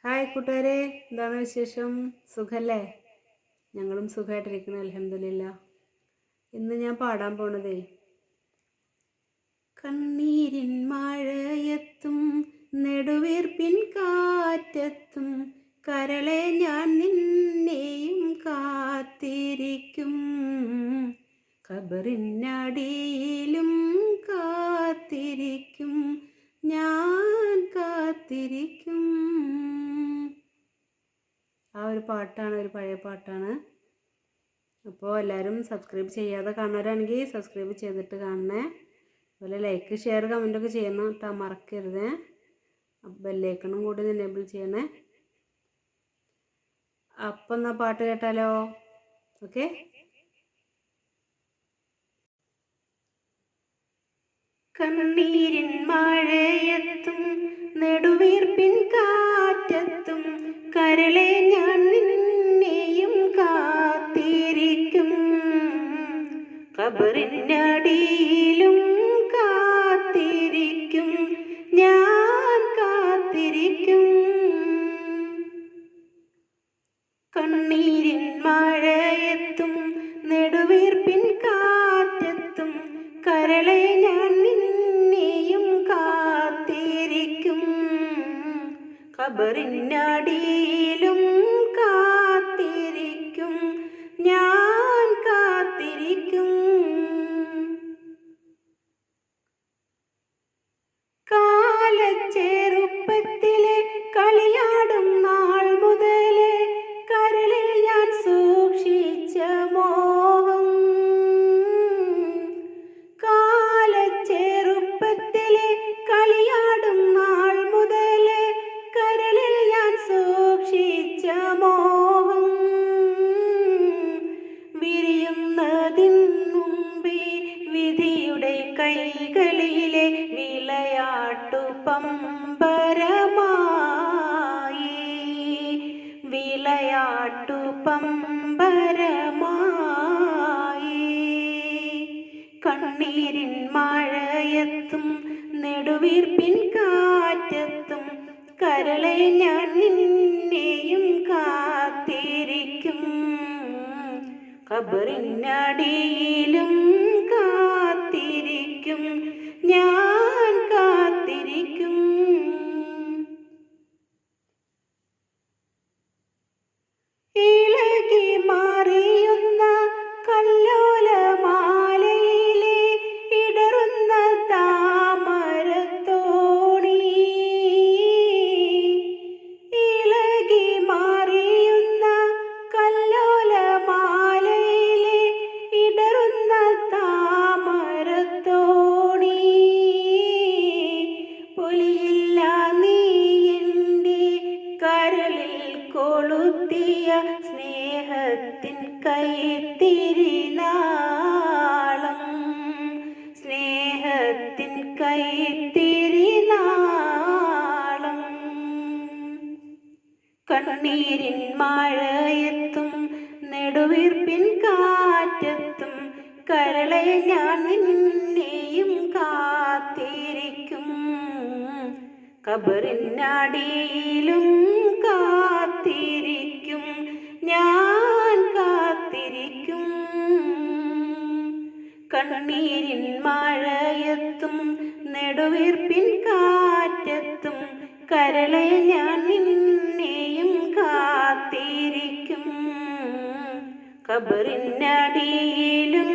Hi കൂട്ടുകാരെ, എന്താണ് വിശേഷം? സുഖല്ലേ? ഞങ്ങളും സുഖമായിട്ടിരിക്കണം, അൽഹംദുലില്ലാ. ഇന്ന് ഞാൻ പാടാൻ പോണതേ, കണ്ണീരിൻ മഴയത്തും നെടുവീർപ്പിൻ കാറ്റത്തും കരളെ ഞാൻ നിന്നെയും കാത്തിരിക്കും, ഖബറിനടിയിലും കാത്തിരിക്കും, ഞാൻ കാത്തിരിക്കും. ആ ഒരു പാട്ടാണ്, ഒരു പഴയ പാട്ടാണ്. അപ്പോൾ എല്ലാവരും സബ്സ്ക്രൈബ് ചെയ്യാതെ കാണുന്നവരാണെങ്കിൽ സബ്സ്ക്രൈബ് ചെയ്തിട്ട് കാണണേ. അതുപോലെ ലൈക്ക്, ഷെയർ, കമൻറ്റൊക്കെ ചെയ്യണം കേട്ടോ, മറക്കരുത്. ബെല്ലൈക്കണും കൂടി എനേബിൾ ചെയ്യണേ. അപ്പം എന്നാൽ പാട്ട് കേട്ടാലോ? ഓക്കെ. കണ്ണീരിൻ മഴയത്തും നെടുവീർപ്പിൻ കാറ്റത്തും കരളെ ഞാൻ നിന്നെയും കാത്തിരിക്കും, ഖബറിനടിയിലും കാത്തിരിക്കും, ഞാൻ കാത്തിരിക്കും. കണ്ണീരിൻ മഴയത്തും നെടുവീർപ്പിൻ കാറ്റത്തും കരളെ ഞാൻ നിന്നെയും കാത്തിരിക്കും, ഖബറിനടിയിലും കാത്തിരിക്കും, ഞാൻ കാത്തിരിക്കും. കാലച്ചെറുപ്പത്തിലെ കളിയാടും നാൾ മുതലേ കരളിൽ ഞാൻ സൂക്ഷിച്ച മോഹം, കാലച്ചെറുപ്പത്തിലെ കളിയാടും നാൾ മുതലേ കരളിൽ ഞാൻ സൂക്ഷിച്ച മോഹം, വിരിയുന്നതിൻ മുമ്പേ വിധിയുടെ കൈകളിലെ വിളയാട്ടു പമ്പരമായി, വിളയാട്ടു പമ്പരമായി. കണ്ണീരിൻ മഴയത്തും നെടുവീർപ്പിൻ കാറ്റത്തും കരളെ ഞാൻ നിന്നെയും കാത്തിരിക്കും, ഖബറിനടിയിലും കാത്തിരിക്കും, ഞാൻ കാത്തിരിക്കും. ഇളകി മാറിയുന്ന കല്ലോലമാലയിലെ ഇടറുന്ന താമരത്തോണി, ഇളകി മാറിയുന്ന കല്ലോലമാലയിലെ ഇടറുന്ന താമരത്തോണി, പൊലിയില്ല നീ എൻ്റെ കരളിൽ കൊളുത്തിയ സ്നേഹത്തിൻ കൈത്തിരിനാളം, സ്നേഹത്തിൻ കൈത്തിരിനാളം. കണ്ണീരിൻ മഴയത്തും നെടുവീർപ്പിൻ കാറ്റത്തും കരളെ ഞാൻ നിന്നെയും കാത്തിരിക്കും, ഖബറിനടിയിലും കാത്തിരിക്കും, ഞാൻ കാത്തിരിക്കും. കണ്ണീരിൻ മഴയത്തും നെടുവീർപ്പിൻ കാറ്റത്തും കരളെ ഞാൻ നിന്നെയും കാത്തിരിക്കും, ഖബറിനടിയിലും